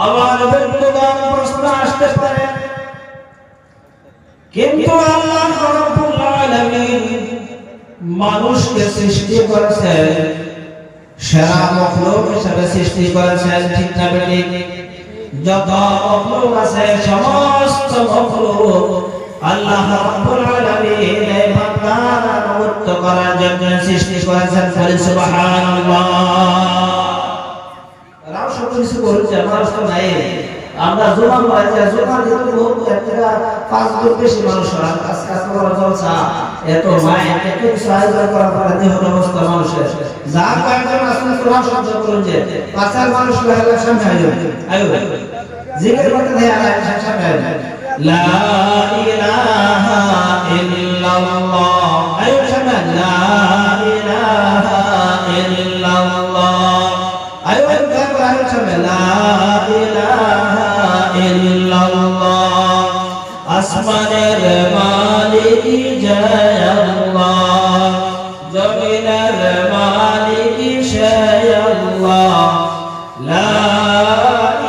আমার বন্ধুগণ প্রশ্ন আসতে পারে, কিন্তু আল্লাহ রাব্বুল আলামিন মানুষকে সৃষ্টি করেছেন, সেরা মখলুক হিসেবে সৃষ্টি করেছেন, ঠিক না বেঠিক? যত মখলুক আছে সমস্ত মখলুক আল্লাহ রাব্বুল আলামিন এই বান্দার আনুগত্য করার জন্য সৃষ্টি করেছেন। বলি সুবহানাল্লাহ। রাও সব কিছু বলছে, মানুষ তো নাই। আমরা জুমা পড়াইছি, জুমা দিতে বহুত একটা 5 গুণ বেশি মানুষ হয়। আজকে এত বড় জলসা, এত মাইক, এত কিছু আয়োজন করার পরে দেহর অবস্থা মানুষের যা কয়েকজন আসলে তোরা শব্দ করুন যে 5,000 মানুষ লাগলে সামনে আয়ো জিকির করতে দেয় আল্লাহ সামনে আয়ো লা ইলাহা ইল্লাল্লাহ, আয়ো সামনে লা ইলাহা ইল্লাল্লাহ, আয়ো আয়ো সামনে লা ইলাহা ইল্লাল্লাহ। আসমানের মালিক জয় আল্লাহ, জমিনের মালিক জয় আল্লাহ, লা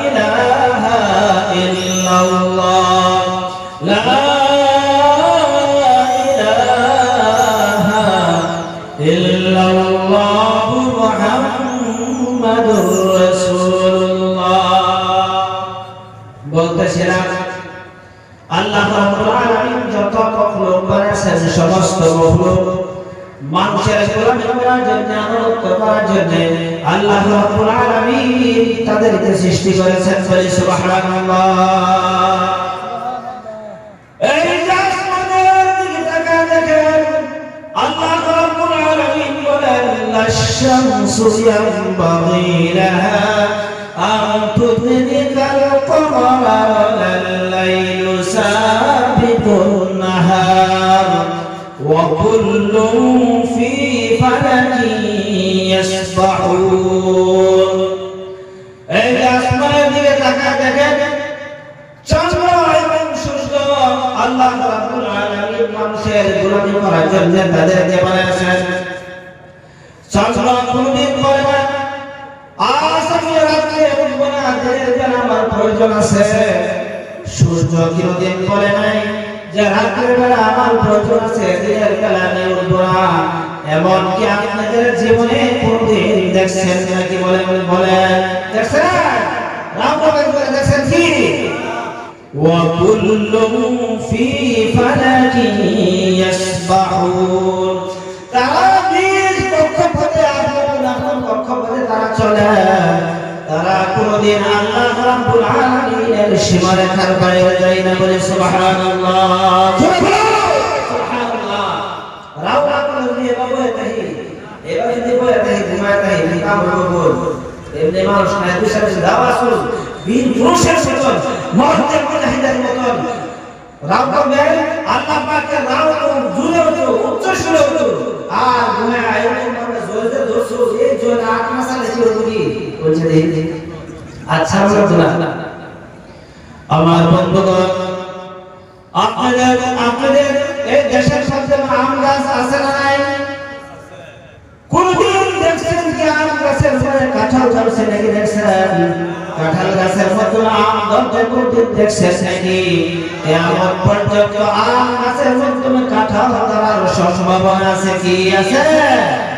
ইলাহা ইল্লাল্লাহ, লা ইলাহা ইল্লাল্লাহ মুহাম্মাদুর রাসূলুল্লাহ। বলতেছিলাম আল্লাহ রাব্বুল আলামিন যত মখলুক বানাইছেন সমস্ত মখলুক মানুষের গোলামি করার জন্য, আনুগত্য করার জন্য আল্লাহ রাব্বুল আলামিন তাদেরকে সৃষ্টি করেছেন। বলি সুবহানাল্লাহ। এই যে আসমানের দিকে তাকায় দেখেন, আল্লাহ রাব্বুল আলামিন বলেন লাশ-শামসু ইয়ানবাগি লাহা আন তুদরিকাল কমারা ওয়াল-লাইলু সাবিকুন নাহার ওয়া কুল্লুন ফি ফালাকিন ইয়াসবাহুন। এই আসমানের দিকে তাকায় দেখেন, চন্দ্র এবং সূর্য আল্লাহ রাব্বুল আলামিন মানুষের গোলামি করার জন্য তাদেরকে বানিয়েছেন। চন্দ্র কোনদিন বলে না আজ আমি রাতে উঠবো না, দিনের বেলা আমার প্রয়োজন আছে। সূর্য কোনদিন বলে নাই যে রাতের বেলা আমার প্রয়োজন আছে, দিনের বেলা আমি উঠবো না। এমনকি আপনাদের জীবনে কোনদিন দেখছেন নাকি? বলেন দেখছেন? রামবাগ বলে দেখছেন কি? ওয়া কুল্লুন ফি ফালাকিন ইয়াসবাহুন। তারা নিজ কক্ষপথে আপন কক্ষপথে তারা চলে, তারা কোনদিন আল্লাহ রাব্বুল আলামিনের সীমারেখার বাইরে যায় না। বলে সুবহানাল্লাহ, সুবহানাল্লাহ। রাওয়া করে দিয়ে বলে তাই এবার যদি বলে তাই ঘুমায় তাই নিকাম বল এমনি মানুষ না, দুশো দাওয়াসুল বীর পুরুষের মতন মহতে মুজাহিদের মতন রাও করবে। আল্লাহ পাকের রাও জুড়ে হতো, উচ্চ সুরে হতো, আর ঘুমায় আয়োজন করে জোরে দোষো এই জোরে 8 মাস আগে ছিল কি বলছে দেখি। আচ্ছা বন্ধুরা, আমার বন্ধুগণ, আপনাদের এই দেশের মধ্যে আম গাছ আছে না নাই? কোনদিন দেখছেন কি আম গাছের পরে কাঁঠাল ধরছে নাকি? দেখছেন? কাঁঠাল গাছের মধ্যে আম ধরতে কোনদিন দেখছেন নাকি? কিয়ামত পর্যন্ত আম গাছের মধ্যে কাঁঠাল ধরার সম্ভাবনা আছে কি? আছে?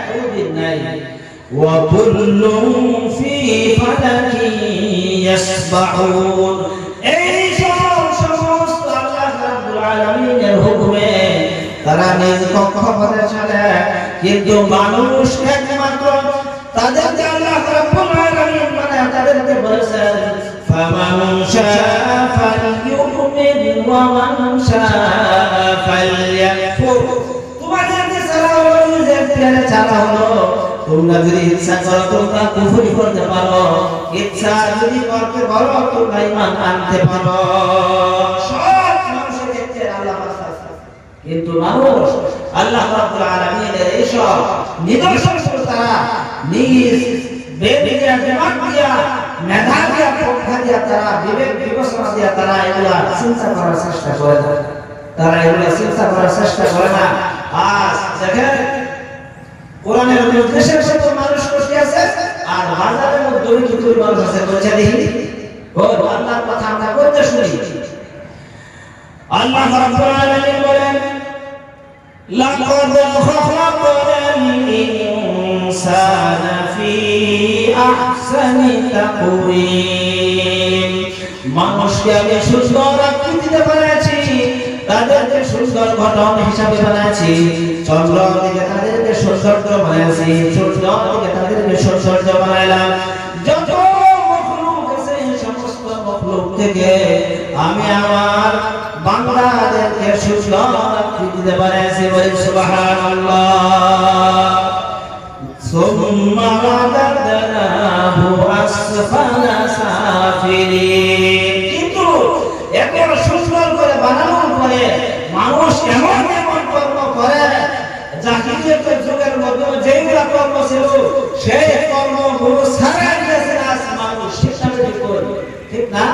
কোনদিন নাই। ওয়া কুল্লুন ফি ফালাকিন ইয়াসবাহুন। এই সমস্ত আল্লাহ রাব্বুল আলামিনের হুকুমে তারা নিজ কক্ষপথে চলে, কিন্তু মানুষ একমাত্র তাদেরকে আল্লাহ রাব্বুল আলামিন মানে তাদেরকে বলেছেন ফামান শাআ ফালইউমিন ওয়া মান শাআ ফালইয়াকফুর। তোমাদেরকে ছাড়া হলো নিজের প্লেনে ছাড়া হলো, তোমরা যদি ইচ্ছা করো তোমরা কুফরি করতে পারো, ইচ্ছা যদি করতে পারো তোমরা ঈমান আনতে পারো। সব মানুষের ক্ষেত্রে আল্লাহ আছে, কিন্তু মানুষ আল্লাহ রাব্বুল আলামিনের এইসব নিদর্শন তারা নিজ বেদিয়া দিমাগ দিয়া মেধা দিয়া পন্থা দিয়া তারা বিবেক বিবেচনা দিয়া তারা এগুলা চিন্তা করার চেষ্টা করে না। তারা এগুলা চিন্তা করার চেষ্টা করে না। আজ দেখেন কোরআনের মধ্যে দেশের সাথে মানুষ বসে আছে, আর বাজারের মধ্যে কি মানুষ আছে বলছে দেখি। ও আল্লাহর কথা আমরা করতে শুনি। আল্লাহ রাব্বুল আলামিন বলেন লাকাদ খালাকনাল ইনসানা ফি আহসানি তাকওয়িম। মানুষকে আমি সুন্দর আকৃতিতে বানিয়েছি, তাদেরকে সুন্দর গঠন হিসাবে বানিয়েছি। চন্দ্র থেকে তাদেরকে সৌন্দর্য বানিয়েছি, সূর্য থেকে তাদেরকে সৌন্দর্য বানাইলাম। যত মখলুক আছে সমস্ত মখলুক থেকে আমি আমার বান্দাদেরকে সুন্দর আকৃতিতে বানিয়েছি। বলি সুবহানাল্লাহ। সুম্মা রাদাদনাহু আসফালা সাফিলিন। কিন্তু এত সুন্দর করে বানানোর পরে মানুষ এমন এমন কর্ম করে, জাহিলিয়াতের যুগের মধ্যে যেগুলা কর্ম ছিল সেই কর্মগুলো ছাড়া গেছে। আজ মানুষ সেটাকে করে, ঠিক না?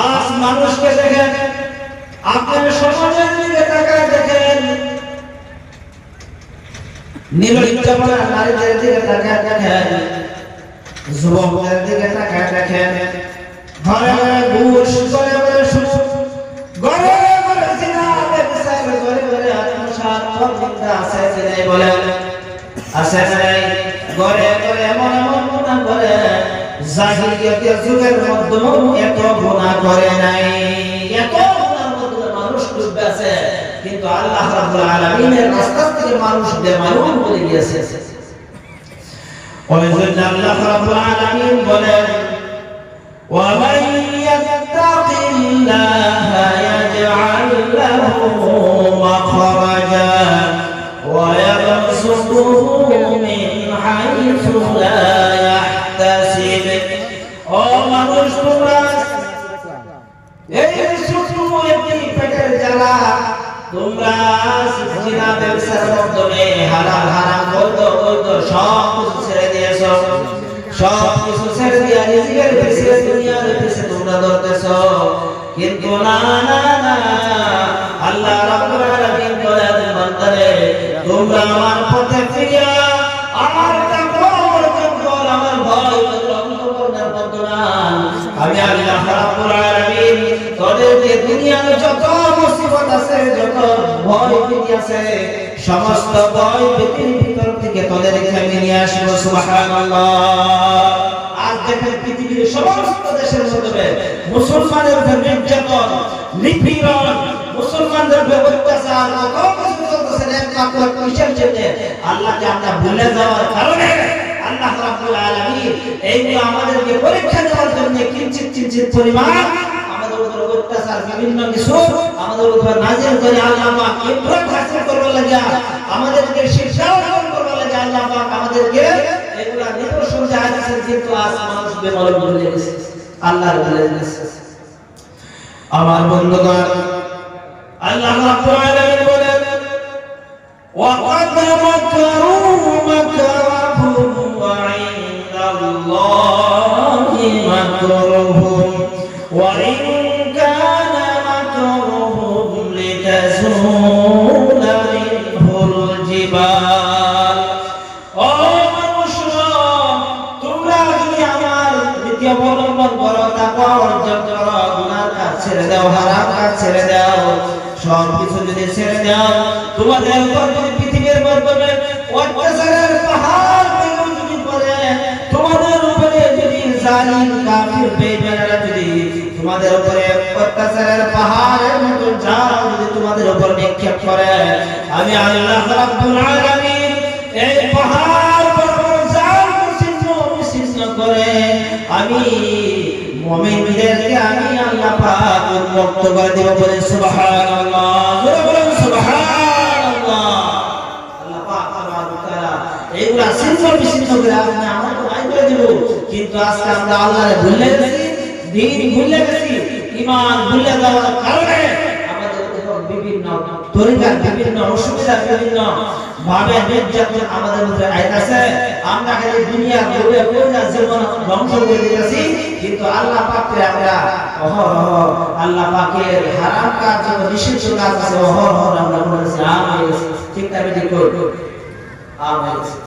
আজ মানুষকে দেখেন, আপনার সমাজের দিকে তাকায় দেখেন, নির্লজ্জপনা নারীদের দিকে তাকায় দেখেন, যুবকদের দিকে তাকায় দেখেন, ঘরে ঘরে ঘুষ, ঘরে ঘরে সুদ, ঘরে ঘরে জিনা, ব্যভিচার, ঘরে ঘরে আত্মসাৎ, পরনিন্দা আছে কি নাই বলেন? আছে কি নাই? ঘরে ঘরে এমন এমন গুনাহ করে, জাহিলিয়াতের যুগের মধ্যেও এত গুনাহ করে নাই। এত গুনাহর মধ্যে মানুষ ডুবে আছে, কিন্তু আল্লাহ রাব্বুল আলামিনের রাস্তা থেকে মানুষ বেমালুম হয়ে গিয়েছে। ওই জন্য আল্লাহ রাব্বুল আলামিন বলেন وَمَن يَتَّقِ اللَّهَ يَجْعَل لَّهُ مَخْرَجًا وَيَرْزُقْهُ مِنْ حَيْثُ لَا يَحْتَسِبُ। ও মানুষ, তোমরা এই শুধু একটি পেটের জ্বালা, তোমরা জিনা ব্যবসার মাধ্যমে হালাল হারাম বৈধ বৈধ সব কিছু ছেড়ে দিয়েছো, সব কিছু ছেড়ে দিয়ে নিজের পিছে দুনিয়ার পিছে তোমরা দৌড়তেছো। কিন্তু না না না, আল্লাহ রাব্বুল আলামিন বলেন বান্দারে, তোমরা আমার পথে ফিরে আমার তাকওয়া অর্জন করো, আমার ভয় অন্তঃকরণের মাধ্যমে আমি আল্লাহ রাব্বুল আলামিন তোদেরকে দুনিয়ার যত মুসিবত আছে, যত ভয় ভীতি আছে, সমস্ত ভয় ভীতির ভিতর থেকে তোদেরকে আমি নিয়ে আসবো। সুবহানাল্লাহ। আজ দেখেন পৃথিবীর সমস্ত দেশের মধ্যে মুসলমানের উপর নির্যাতন, নিপীড়ন, মুসলমানদের উপর অত্যাচার, কত কিছু চলতেছে একমাত্র কিসের জন্য? আল্লাহকে আমরা ভুলে যাওয়ার কারণে আল্লাহ রাব্বুল আলামিন এইগুলো আমাদেরকে পরীক্ষা দেওয়ার জন্য কিঞ্চিত কিঞ্চিত পরিমাণ আমাদের উপর অত্যাচার, বিভিন্ন কিছু আমাদের উপর নাযিল করে আল্লাহ পাক ইবরাত হাসিল করবার লাগা, আমাদেরকে শিক্ষা অর্জন করবার লাগা আল্লাহ পাক আমাদেরকে এগুলা নিদর্শন দেয়া দিয়েছেন। কিন্তু আজ মানুষ বেমালুম হয়ে গেছে, আল্লাহর ভুলে গেছে। আমার বন্ধুগণ, আল্লাহ রাব্বুল আলামিন বলেন وَقَدْ مَكَرُوا مَكْرَهُمْ وَعِندَ اللَّهِ مَكْرُهُمْ وَإِنْ كَانَ مَكْرُهُمْ لِتَزُولَ مِنْهُ الْجِبَالُ। ও মানুষরা, তোমরা যদি আমার নীতি অবলম্বন করো, তাকওয়া অর্জন করো, গুনাহ কাজ ছেড়ে দাও, হারাম কাজ ছেড়ে দাও, সব কিছু যদি ছেড়ে দাও, তোমাদের উপর যদি পৃথিবীর মধ্যে অত্যাচারের পাহাড় যদি পড়ে, তোমাদের উপরে যদি জালিম কাফির বেঈমানরা যদি তোমাদের উপরে অত্যাচারের পাহাড়ের মতো জাল যদি তোমাদের উপর নিক্ষেপ করে, আমি আল্লাহ রাব্বুল আলামিন এই পাহাড় বরাবর জাল ছিন্ন করে আমি মুমিনদেরকে আমি আল্লাহ পাক মুক্ত করে দেব। বলে সুবহানাল্লাহ, জোরে বলেন সুবহানাল্লাহ। আল্লাহ পাক সুবহানাহু ওয়া তাআলা এইগুলা ছিন্ন করে আপনি আমাকে আই করে দেব। কিন্তু আজকে আমরা আল্লাহরে ভুলে গেছি, দ্বীন ভুলে গেছি, ঈমান ভুলে যাওয়ার কারণে আমাদের উপর বিভিন্ন তরিকার বিভিন্ন অসুবিধা, বিভিন্ন ভাবে নির্যাতন আমাদের উপরে আইতাছে। আমরা খালি দুনিয়া ঘুরে ঘুরে জীবন ধ্বংস করে দিতেছি, কিন্তু আল্লাহ পাককে আমরা অহরহ আল্লাহ পাকের হারাম কাজ, নিষিদ্ধ কাজ আছে, অহরহ আমরা বলেছি আমিন। ঠিক না? ঠিক। আমিন।